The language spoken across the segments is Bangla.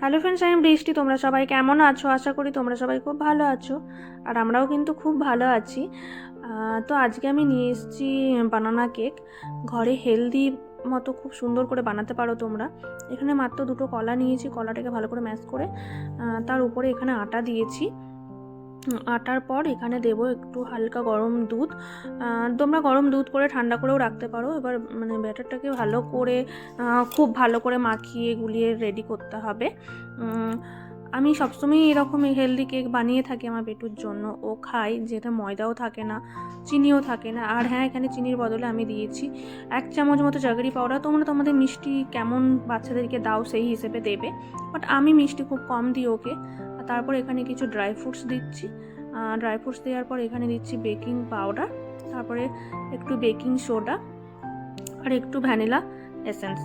হ্যালো ফ্রেন্ডস, আমি বৃষ্টি। তোমরা সবাই কেমন আছো? আশা করি তোমরা সবাই খুব ভালো আছো, আর আমরাও কিন্তু খুব ভালো আছি। তো আজকে আমি নিয়ে এসেছি বানানা কেক। ঘরে হেলদি মতো খুব সুন্দর করে বানাতে পারো তোমরা। এখানে মাত্র 2টো কলা নিয়েছি, কলাটাকে ভালো করে ম্যাশ করে তার উপরে এখানে আটা দিয়েছি। আটার পর এখানে দেবো একটু হালকা গরম দুধ। তোমরা গরম দুধ করে ঠান্ডা করেও রাখতে পারো। এবার ব্যাটারটাকে ভালো করে খুব ভালো করে মাখিয়ে গুলিয়ে রেডি করতে হবে। আমি সবসময় এরকম হেলদি কেক বানিয়ে থাকি আমার পেটুর জন্য। ও খাই, যেটা ময়দাও থাকে না, চিনিও থাকে না। আর হ্যাঁ, এখানে চিনির বদলে আমি দিয়েছি 1 চামচ মতো জাগরি পাউডার। তোমরা তোমাদের মিষ্টি কেমন বাচ্চাদেরকে দাও সেই হিসেবে দেবে, বাট আমি মিষ্টি খুব কম দিই ওকে। তারপর এখানে কিছু ড্রাই ফ্রুটস দিচ্ছি। ড্রাই ফ্রুটস দেওয়ার পর এখানে দিচ্ছি বেকিং পাউডার, তারপরে একটু বেকিং সোডা আর একটু ভ্যানিলা এসেন্স।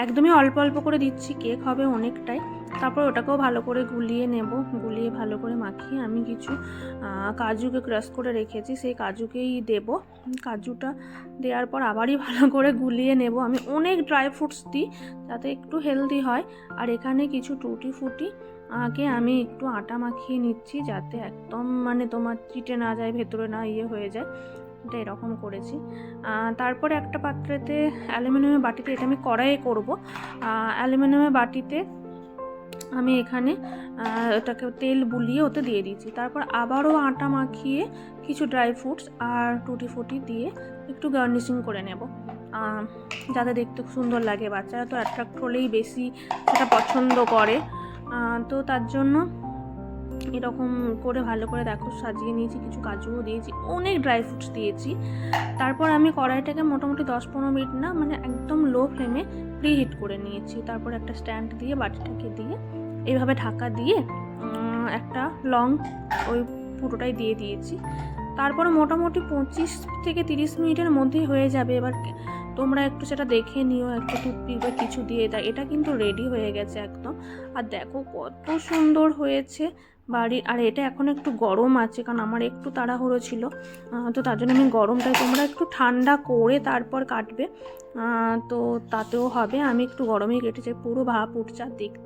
একদমই অল্প অল্প করে দিচ্ছি, কেক হবে অনেকটাই। তারপর ওটাকেও ভালো করে গুলিয়ে নেব। গুলিয়ে ভালো করে মাখিয়ে আমি কিছু কাজুকে ক্রাশ করে রেখেছি, সেই কাজুকেই দেব। কাজুটা দেওয়ার পর আবারই ভালো করে গুলিয়ে নেব। আমি অনেক ড্রাই ফ্রুটস দিই যাতে একটু হেলদি হয়। আর এখানে কিছু টুটি ফুটি আগে আমি একটু আটা মাখিয়ে নিচ্ছি, যাতে একদম তোমার চিটে না যায়, ভেতরে না হয়ে যায়। এটা এরকম করেছি। তারপরে একটা পাত্রেতে অ্যালুমিনিয়ামের বাটিতে, এটা আমি কড়াইয়ে করব, অ্যালুমিনিয়ামের বাটিতে আমি এখানে এটাকে তেল বুলিয়ে ওতে দিয়ে দিচ্ছি। তারপর আবারও আটা মাখিয়ে কিছু ড্রাই ফ্রুটস আর টুটি ফুটি দিয়ে একটু গার্নিশিং করে নেব, যাতে দেখতে সুন্দর লাগে। বাচ্চারা তো অ্যাট্রাক্ট হলেই বেশি সেটা পছন্দ করে। তো তার জন্য এরকম করে ভালো করে দেখো সাজিয়ে নিয়েছি, কিছু কাজুও দিয়েছি, অনেক ড্রাই ফ্রুটস দিয়েছি। তারপর আমি কড়াইটাকে মোটামুটি 10-15 মিনিট না, একদম লো ফ্লেমে প্রিহিট করে নিয়েছি। তারপর একটা স্ট্যান্ড দিয়ে বাটিটাকে দিয়ে এইভাবে ঢাকা দিয়ে একটা লং ওই পুরোটাই দিয়ে দিয়েছি। তারপরে মোটামুটি 25 থেকে 30 মিনিটের মধ্যেই হয়ে যাবে। এবার তোমরা একটু সেটা দেখে নিও, একটু টুথপিক বা কিছু দিয়ে দাও। এটা কিন্তু রেডি হয়ে গেছে একদম। আর দেখো কত সুন্দর হয়েছে বাড়ির। আর এটা এখন একটু গরম আছে, কারণ আমার একটু তাড়াহুড়ো ছিল, তো তার জন্য আমি গরমটাই, তোমরা একটু ঠান্ডা করে তারপর কাটবে, তো তাতেও হবে। আমি একটু গরমেই কেটেছি, পুরো ভাপ উঠছে। আর